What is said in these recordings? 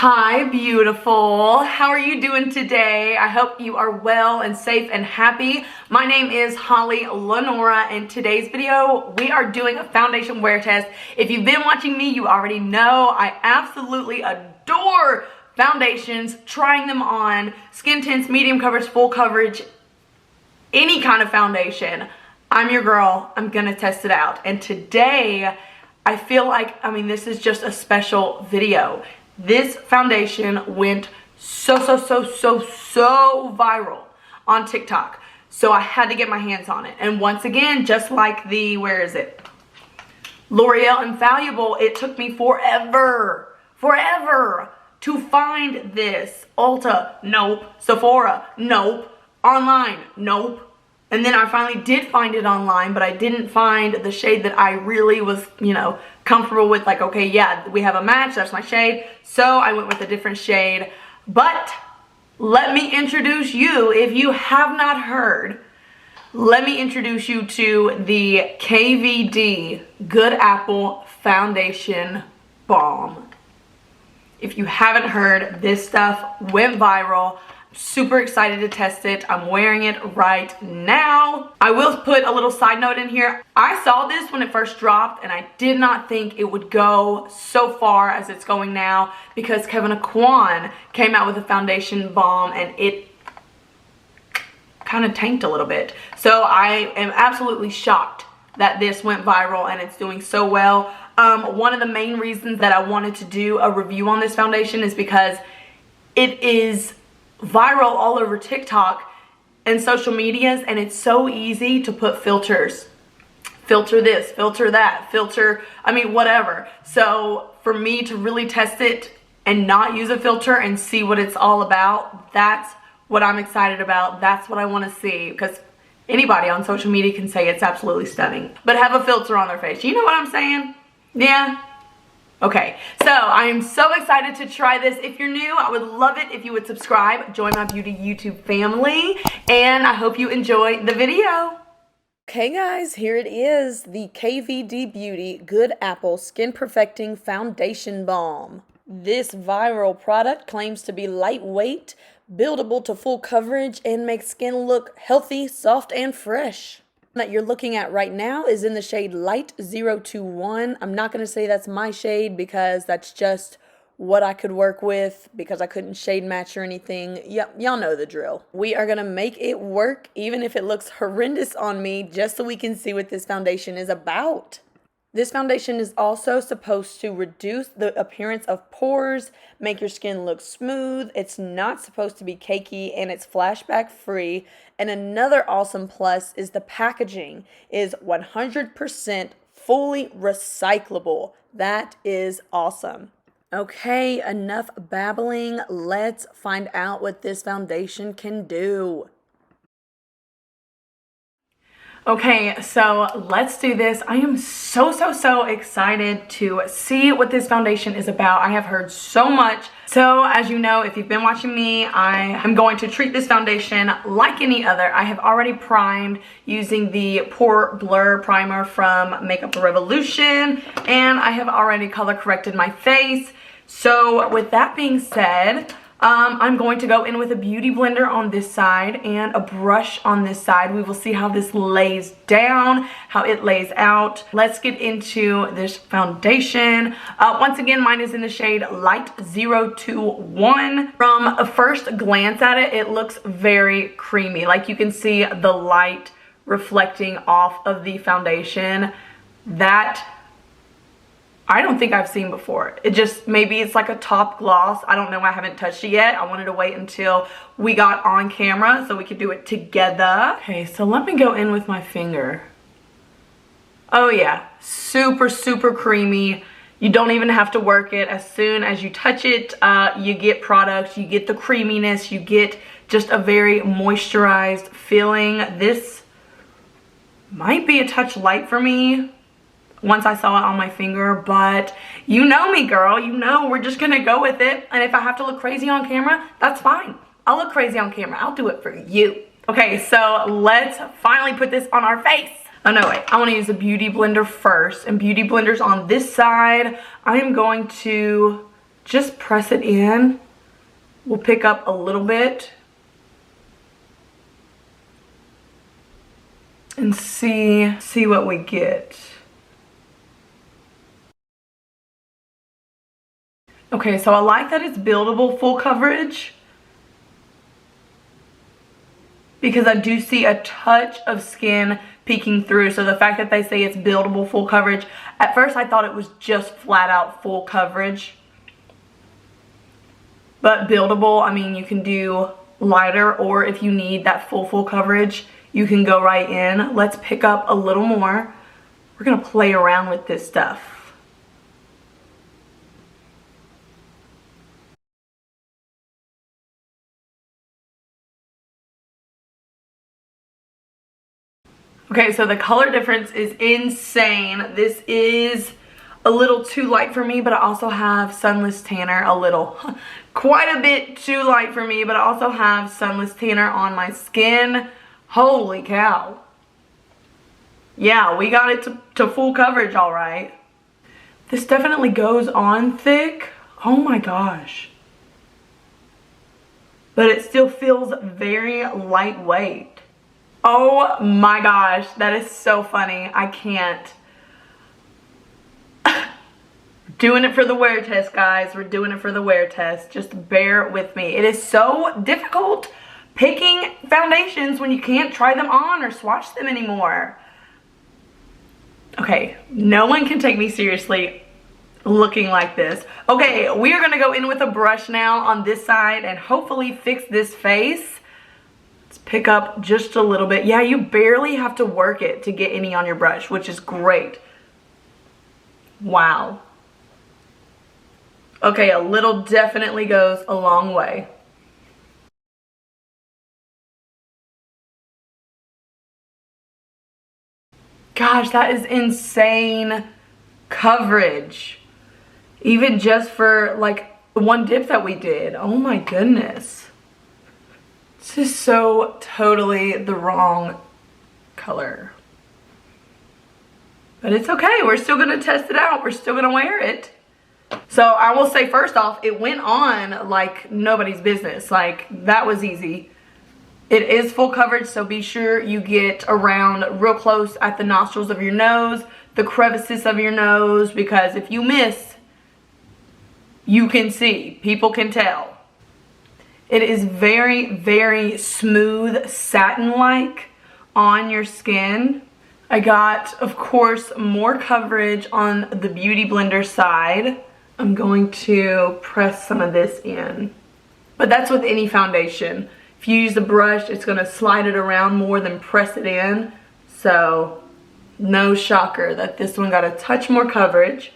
Hi, beautiful. How are you doing today? I hope you are well and safe and happy. My name is HollyLynora. In today's video, we are doing a foundation wear test. If you've been watching me, you already know I absolutely adore foundations, trying them on, skin tints, medium coverage, full coverage, any kind of foundation. I'm your girl. I'm gonna test it out. And today, I feel like, this is just a special video. This foundation went so viral on TikTok. So I had to get my hands on it. And once again, just like the, where is it? L'Oreal Infallible, it took me forever to find this. Ulta, nope. Sephora, nope. Online, nope. And then I finally did find it online, but I didn't find the shade that I really was, comfortable with. Like, okay, yeah, we have a match, that's my shade. So I went with a different shade. But let me introduce you, if you have not heard, let me introduce you to the KVD Good Apple Foundation Balm. If you haven't heard, this stuff went viral. Super excited to test it. I'm wearing it right now. I will put a little side note in here. I saw this when it first dropped and I did not think it would go so far as it's going now, because Kevin Aquan came out with a foundation balm and it kind of tanked a little bit. So I am absolutely shocked that this went viral and it's doing so well. One of the main reasons that I wanted to do a review on this foundation is because it is viral all over TikTok and social medias, and it's so easy to put filters. Filter this, filter that, filter, whatever. So for me to really test it and not use a filter and see what it's all about, that's what I'm excited about. That's what I want to see, because anybody on social media can say it's absolutely stunning, but have a filter on their face. You know what I'm saying? Yeah. Okay, so I am so excited to try this. If you're new, I would love it if you would subscribe, join my beauty YouTube family, and I hope you enjoy the video. Okay guys, here it is, the KVD Beauty Good Apple Skin Perfecting Foundation Balm. This viral product claims to be lightweight, buildable to full coverage, and makes skin look healthy, soft, and fresh. That you're looking at right now is in the shade Light 021. I'm not going to say that's my shade because that's just what I could work with, because I couldn't shade match or anything. Yep, y'all know the drill. We are going to make it work even if it looks horrendous on me, just so we can see what this foundation is about. This foundation is also supposed to reduce the appearance of pores, make your skin look smooth. It's not supposed to be cakey, and it's flashback free. And another awesome plus is the packaging is 100% fully recyclable. That is awesome. Okay, enough babbling. Let's find out what this foundation can do. Okay, so let's do this. I am so excited to see what this foundation is about. I have heard so much. So as you know, if you've been watching me, I am going to treat this foundation like any other. I have already primed using the Pore Blur Primer from Makeup Revolution, and I have already color corrected my face. So with that being said, I'm going to go in with a beauty blender on this side and a brush on this side. We will see how this lays down, how it lays out. Let's get into this foundation. Once again, mine is in the shade Light 021. From a first glance at it, it looks very creamy. Like you can see the light reflecting off of the foundation. That I don't think I've seen before. It just, maybe it's like a top gloss. I don't know. I haven't touched it yet. I wanted to wait until we got on camera so we could do it together. Okay, so let me go in with my finger. Oh yeah, super creamy. You don't even have to work it. As soon as you touch it, you get product, you get the creaminess, you get just a very moisturized feeling. This might be a touch light for me once I saw it on my finger, but you know me, girl. You know we're just gonna go with it. And if I have to look crazy on camera, that's fine. I'll look crazy on camera. I'll do it for you. Okay, so let's finally put this on our face. Oh no, wait, I want to use a beauty blender first, and beauty blender's on this side. I am going to just press it in. We'll pick up a little bit and see what we get. Okay, so I like that it's buildable full coverage because I do see a touch of skin peeking through. So the fact that they say it's buildable full coverage, at first I thought it was just flat out full coverage. But buildable, I mean, you can do lighter, or if you need that full coverage, you can go right in. Let's pick up a little more. We're gonna play around with this stuff. Okay, so the color difference is insane. This is a little too light for me, but I also have sunless tanner a little. Quite a bit too light for me, but I also have sunless tanner on my skin. Holy cow. Yeah, we got it to full coverage, all right. This definitely goes on thick. Oh my gosh. But it still feels very lightweight. Oh my gosh, that is so funny. I can't. Doing it for the wear test, guys. We're doing it for the wear test. Just bear with me. It is so difficult picking foundations when you can't try them on or swatch them anymore. Okay, no one can take me seriously looking like this. Okay, we are gonna go in with a brush now on this side and hopefully fix this face. Let's pick up just a little bit. Yeah, you barely have to work it to get any on your brush, which is great. Wow. Okay, a little definitely goes a long way. Gosh, that is insane coverage. Even just for like one dip that we did. Oh my goodness. This is so totally the wrong color. But it's okay. We're still going to test it out. We're still going to wear it. So I will say first off, it went on like nobody's business. Like that was easy. It is full coverage, so be sure you get around real close at the nostrils of your nose, the crevices of your nose, because if you miss, you can see. People can tell. It is very, very smooth, satin-like on your skin. I got, of course, more coverage on the Beauty Blender side. I'm going to press some of this in. But that's with any foundation. If you use the brush, it's going to slide it around more than press it in. So, no shocker that this one got a touch more coverage.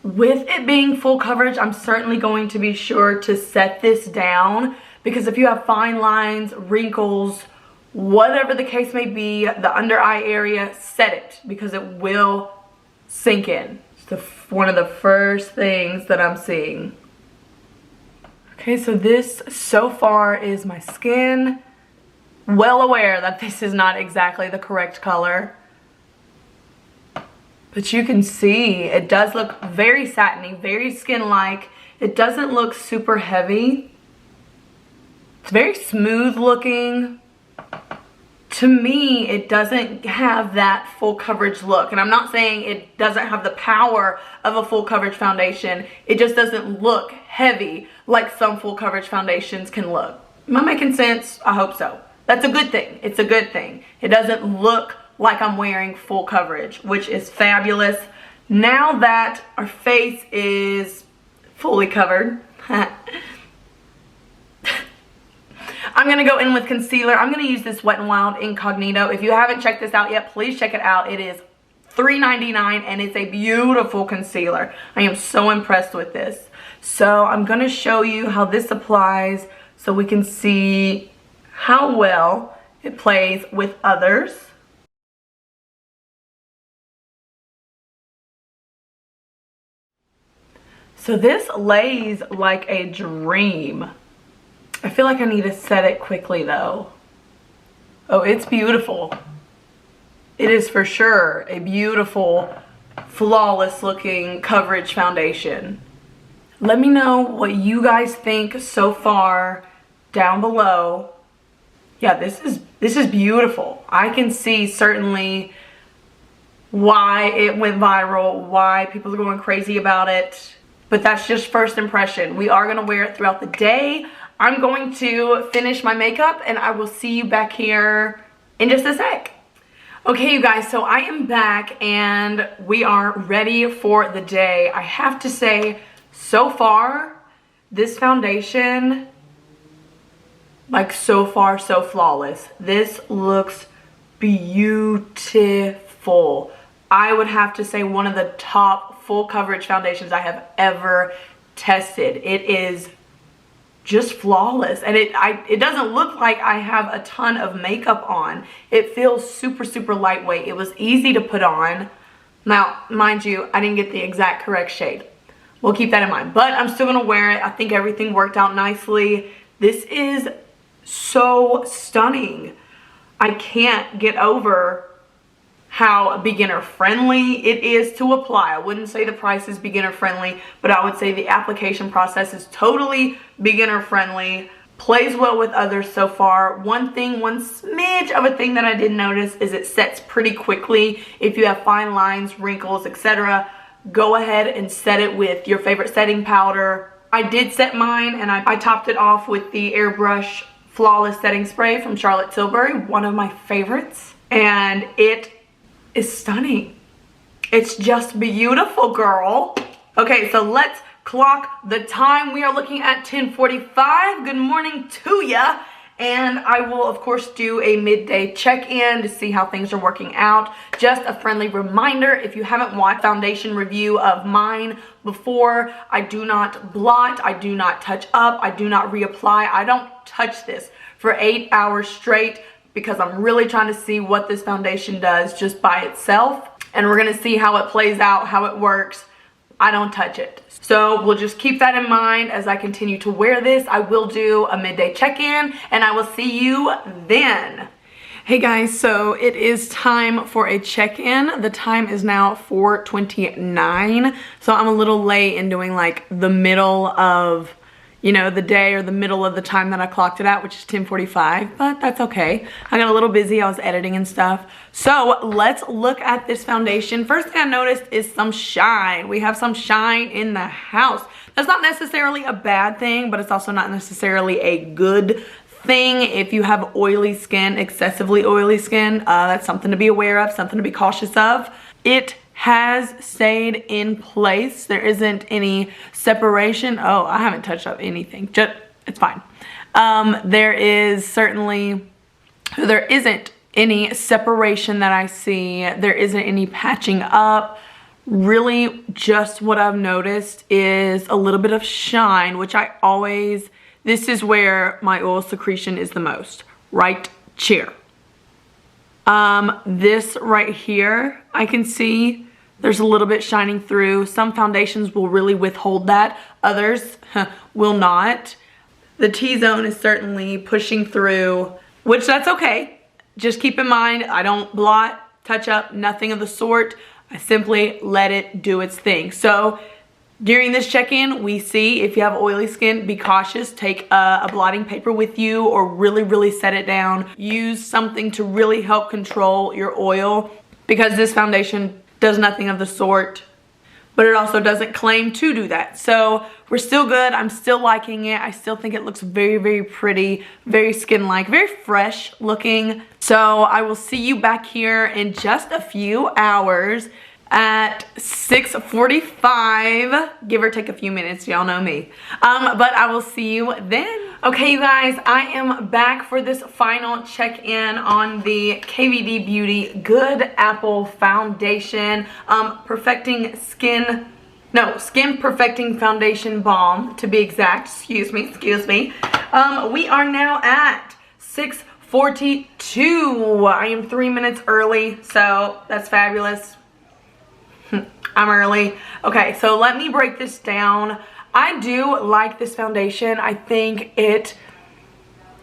With it being full coverage, I'm certainly going to be sure to set this down, because if you have fine lines, wrinkles, whatever the case may be, the under eye area, set it, because it will sink in. It's one of the first things that I'm seeing. Okay, so this so far is my skin. Well aware that this is not exactly the correct color. But you can see it does look very satiny, very skin-like. It doesn't look super heavy. It's very smooth looking. To me, it doesn't have that full coverage look. And I'm not saying it doesn't have the power of a full coverage foundation. It just doesn't look heavy like some full coverage foundations can look. Am I making sense? I hope so. That's a good thing. It's a good thing. It doesn't look like I'm wearing full coverage, which is fabulous. Now that our face is fully covered, I'm going to go in with concealer. I'm going to use this Wet n Wild Incognito. If you haven't checked this out yet, please check it out. It is $3.99 and it's a beautiful concealer. I am so impressed with this. So I'm going to show you how this applies so we can see how well it plays with others. So this lays like a dream. I feel like I need to set it quickly though. Oh, it's beautiful. It is for sure a beautiful, flawless looking coverage foundation. Let me know what you guys think so far down below. Yeah, this is beautiful. I can see certainly why it went viral, why people are going crazy about it. But that's just first impression. We are gonna wear it throughout the day. I'm going to finish my makeup and I will see you back here in just a sec. Okay, you guys, so I am back and we are ready for the day. I have to say, so far, this foundation, like so far, so flawless. This looks beautiful. I would have to say one of the top full coverage foundations I have ever tested. It is just flawless, and it doesn't look like I have a ton of makeup on. It feels super, super lightweight. It was easy to put on. Now, mind you, I didn't get the exact correct shade. We'll keep that in mind, but I'm still gonna wear it. I think everything worked out nicely. This is so stunning. I can't get over how beginner friendly it is to apply. I wouldn't say the price is beginner friendly, but I would say the application process is totally beginner friendly. Plays well with others so far. One smidge of a thing that I did notice is it sets pretty quickly. If you have fine lines, wrinkles, etc., go ahead and set it with your favorite setting powder. I did set mine and I topped it off with the Airbrush Flawless Setting Spray from Charlotte Tilbury, one of my favorites, and it is stunning. It's just beautiful, girl. Okay, so let's clock the time. We are looking at 10:45. Good morning to ya. And I will, of course, do a midday check-in to see how things are working out. Just a friendly reminder, if you haven't watched foundation review of mine before, I do not blot, I do not touch up, I do not reapply. I don't touch this for 8 hours straight, because I'm really trying to see what this foundation does just by itself. And we're gonna see how it plays out, how it works. I don't touch it. So we'll just keep that in mind as I continue to wear this. I will do a midday check-in and I will see you then. Hey guys, so it is time for a check-in. The time is now 4:29. So I'm a little late in doing like the middle of, you know, the day or the middle of the time that I clocked it at, which is 10:45, but that's okay. I got a little busy, I was editing and stuff. So let's look at this foundation. First thing I noticed is some shine. We have some shine in the house. That's not necessarily a bad thing, but it's also not necessarily a good thing. If you have oily skin, excessively oily skin, that's something to be aware of, something to be cautious of. It has stayed in place. There isn't any separation. Oh, I haven't touched up anything. It's fine. There isn't any separation that I see. There isn't any patching up. Really, just what I've noticed is a little bit of shine, which this is where my oil secretion is the most, right here. This right here, I can see there's a little bit shining through. Some foundations will really withhold that. Others will not. The T-zone is certainly pushing through, which that's okay. Just keep in mind, I don't blot, touch up, nothing of the sort. I simply let it do its thing. So during this check-in, we see if you have oily skin, be cautious. Take a blotting paper with you or really, really set it down. Use something to really help control your oil, because this foundation does nothing of the sort, but it also doesn't claim to do that. So we're still good. I'm still liking it. I still think it looks very, very pretty, very skin-like, very fresh looking. So I will see you back here in just a few hours at 6:45, give or take a few minutes, y'all know me. But I will see you then. Okay, you guys, I am back for this final check-in on the KVD Beauty Good Apple Foundation, Skin Perfecting Foundation Balm, to be exact. Excuse me. We are now at 6:42. I am 3 minutes early, so that's fabulous. I'm early. Okay, so let me break this down. I do like this foundation. I think it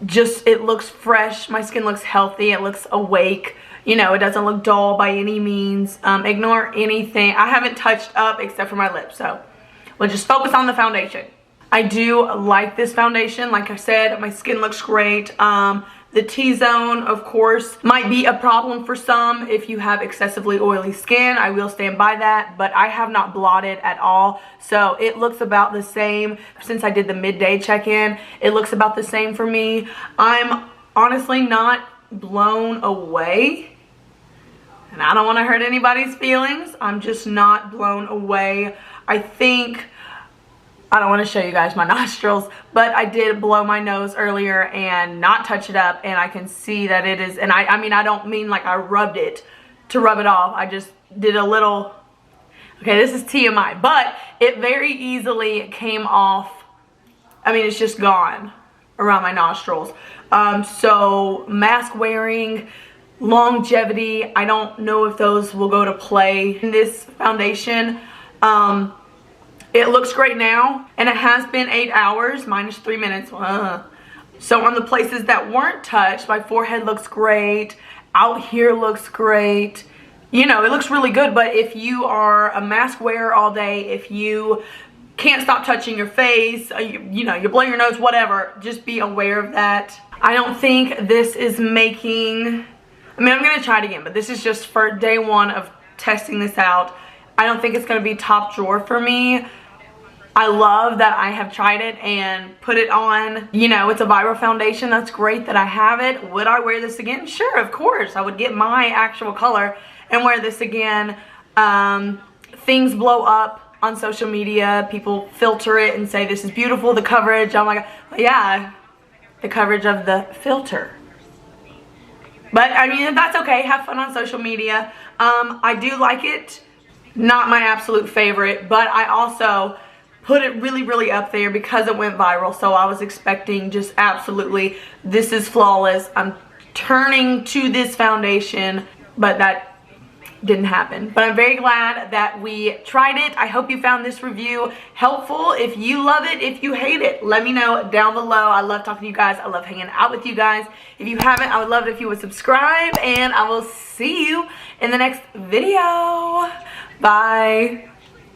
looks fresh. My skin looks healthy. It looks awake. You know, it doesn't look dull by any means. Ignore anything. I haven't touched up except for my lips, so But just focus on the foundation. I do like this foundation. Like I said, my skin looks great. The T-zone, of course, might be a problem for some if you have excessively oily skin. I will stand by that, but I have not blotted at all. So it looks about the same. Since I did the midday check-in, it looks about the same for me. I'm honestly not blown away. And I don't want to hurt anybody's feelings. I'm just not blown away. I think... I don't want to show you guys my nostrils, but I did blow my nose earlier and not touch it up, and I can see that it is, and I mean, I don't mean like I rubbed it to rub it off. I just did a little, okay, this is TMI, but it very easily came off. I mean, it's just gone around my nostrils. So mask wearing, longevity, I don't know if those will go to play in this foundation. It looks great now, and it has been 8 hours minus 3 minutes. So on the places that weren't touched, my forehead looks great, out here looks great. You know, it looks really good. But if you are a mask wearer all day, if you can't stop touching your face, you know, you blow your nose, whatever, just be aware of that. I don't think this is making, I mean, I'm gonna try it again, but this is just for day one of testing this out. I don't think it's going to be top drawer for me. I love that I have tried it and put it on. You know, it's a viral foundation. That's great that I have it. Would I wear this again? Sure, of course. I would get my actual color and wear this again. Things blow up on social media. People filter it and say this is beautiful, the coverage. I'm like, well, yeah, the coverage of the filter. But I mean, that's okay. Have fun on social media. I do like it. Not my absolute favorite, but I also put it really up there because it went viral. So I was expecting just absolutely, this is flawless. I'm turning to this foundation, but that didn't happen. But I'm very glad that we tried it. I hope you found this review helpful. If you love it, if you hate it, let me know down below. I love talking to you guys. I love hanging out with you guys. If you haven't, I would love it if you would subscribe, and I will see you in the next video. Bye.